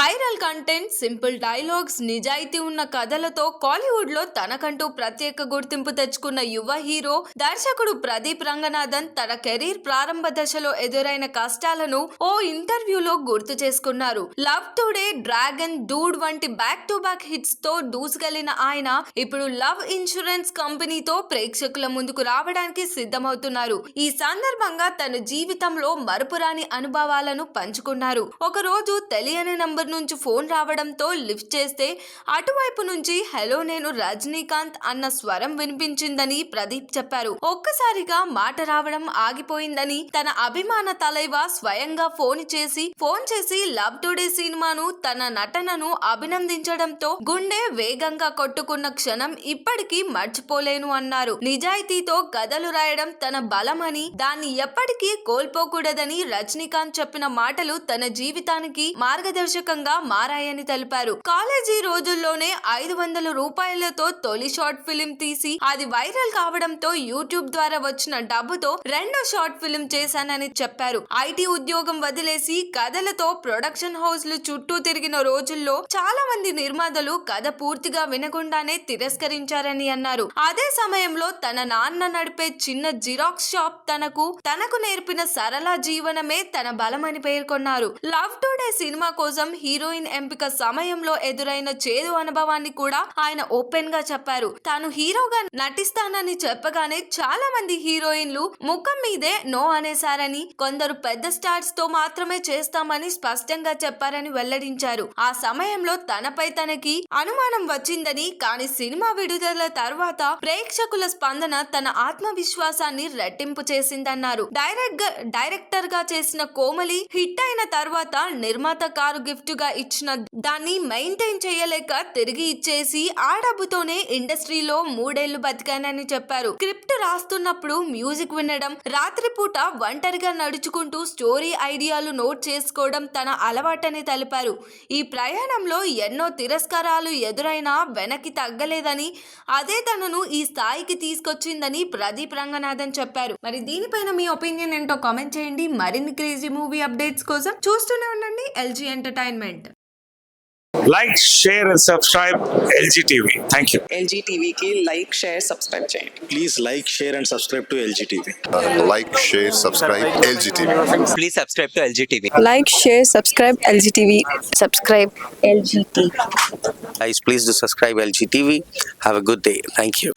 Viral content, simple dialogues, నిజాయితీ ఉన్న కథలతో కాలీవుడ్ లో తనకంటూ ప్రత్యేక గుర్తింపు తెచ్చుకున్న యువ హీరో దర్శకుడు ప్రదీప్ రంగనాథన్ తన కెరీర్ ప్రారంభ దశలో ఎదురైన కష్టాలను ఓ ఇంటర్వ్యూలో గుర్తు చేసుకున్నారు. లవ్ టుడే, డ్రాగన్, డూడ్ వంటి బ్యాక్ టు బ్యాక్ హిట్స్ తో దూసుకెళ్లిన ఆయన ఇప్పుడు లవ్ ఇన్సూరెన్స్ కంపెనీతో ప్రేక్షకుల ముందుకు రావడానికి సిద్ధమవుతున్నారు. ఈ సందర్భంగా తన జీవితంలో మరుపురాని అనుభవాలను పంచుకున్నారు. ఒక రోజు తెలియని నంబర్ నుంచి ఫోన్ రావడంతో లిఫ్ట్ చేస్తే అటువైపు నుంచి హలో, నేను రజనీకాంత్ అన్న స్వరం వినిపించిందని ప్రదీప్ చెప్పారు. ఒక్కసారిగా మాట రావడం ఆగిపోయిందని, తన అభిమాన తలైవ స్వయంగా ఫోన్ చేసి లవ్ టుడే సినిమాను, తన నటనను అభినందించడంతో గుండె వేగంగా కొట్టుకున్న క్షణం ఇప్పటికీ మర్చిపోలేను అన్నారు. నిజాయితీతో కథలు రాయడం తన బలమని, దాన్ని ఎప్పటికీ కోల్పోకూడదని రజనీకాంత్ చెప్పిన మాటలు తన జీవితానికి మార్గదర్శకంగా మారాయని తెలిపారు. కాలేజీ రోజుల్లోనే 500 రూపాయలతో తొలి షార్ట్ ఫిలిం తీసి అది వైరల్ కావడంతో యూట్యూబ్ ద్వారా వచ్చిన డబ్బుతో రెండో షార్ట్ ఫిలిం చేశానని చెప్పారు. ఐటీ ఉద్యోగం వదిలేసి కథలతో ప్రొడక్షన్ హౌస్లు చుట్టూ తిరిగిన రోజుల్లో చాలా మంది నిర్మాతలు కథ పూర్తిగా వినకుండానే తిరస్కరించారని అన్నారు. అదే సమయంలో తన నాన్న నడిపే చిన్న జిరాక్స్ షాప్ తనకు నేర్పిన సరళ జీవనమే తన బలమని పేర్కొన్నారు. లవ్ టుడే సినిమా కోసం హీరోయిన్ ఎంపిక సమయంలో ఎదురైన చేదు అనుభవాన్ని కూడా ఆయన ఓపెన్ గా చెప్పారు. తాను హీరోగా నటిస్తానని చెప్పగానే చాలా మంది హీరోయిన్లు ముఖం మీదే నో అనేశారని, కొందరు పెద్ద స్టార్స్ తో మాత్రమే చేస్తామని స్పష్టంగా చెప్పారని వెల్లడించారు. ఆ సమయంలో తనపై తనకి అనుమానం వచ్చిందని, కానీ సినిమా విడుదల తర్వాత ప్రేక్షకుల స్పందన తన ఆత్మవిశ్వాసాన్ని రెట్టింపు చేసిందన్నారు. డైరెక్టర్ గా చేసిన కోమలి హిట్ అయిన తర్వాత నిర్మాత కారు గిఫ్ట్ గా ఇచ్చిన దాన్ని మెయింటైన్ చేయలేక తిరిగి ఇచ్చేసి ఆ డబ్బుతోనే ఇండస్ట్రీలో 3 ఏళ్లు బతికానని చెప్పారు. స్క్రిప్ట్ రాస్తున్నప్పుడు మ్యూజిక్ వినడం, రాత్రిపూట ఒంటరిగా నడుచుకుంటూ స్టోరీ ఐడియాలు నోట్ చేసుకోవడం తన అలవాటని తెలిపారు. ఈ ప్రయాణంలో ఎన్నో తిరస్కారాలు ఎదురైనా వెనక్కి తగ్గలేదని, అదే తనను ఈ స్థాయికి తీసుకొచ్చిందని ప్రదీప్ రంగనాథన్ చెప్పారు. మరి దీనిపైన మీ ఒపీనియన్ ఏంటో కామెంట్ చేయండి. మరిన్ని క్రేజీ మూవీ అప్డేట్స్ కోసం చూస్తూనే ఉండండి LG entertainment. Like, share and subscribe LG TV. Thank you. LG TV की like, share, subscribe చేయండి. Please like, share and subscribe to LG TV. Like, share, subscribe LG TV. Please subscribe to LG TV. Like, share, subscribe LG TV. Subscribe LG TV. Guys, please do subscribe LG TV. Have a good day. Thank you.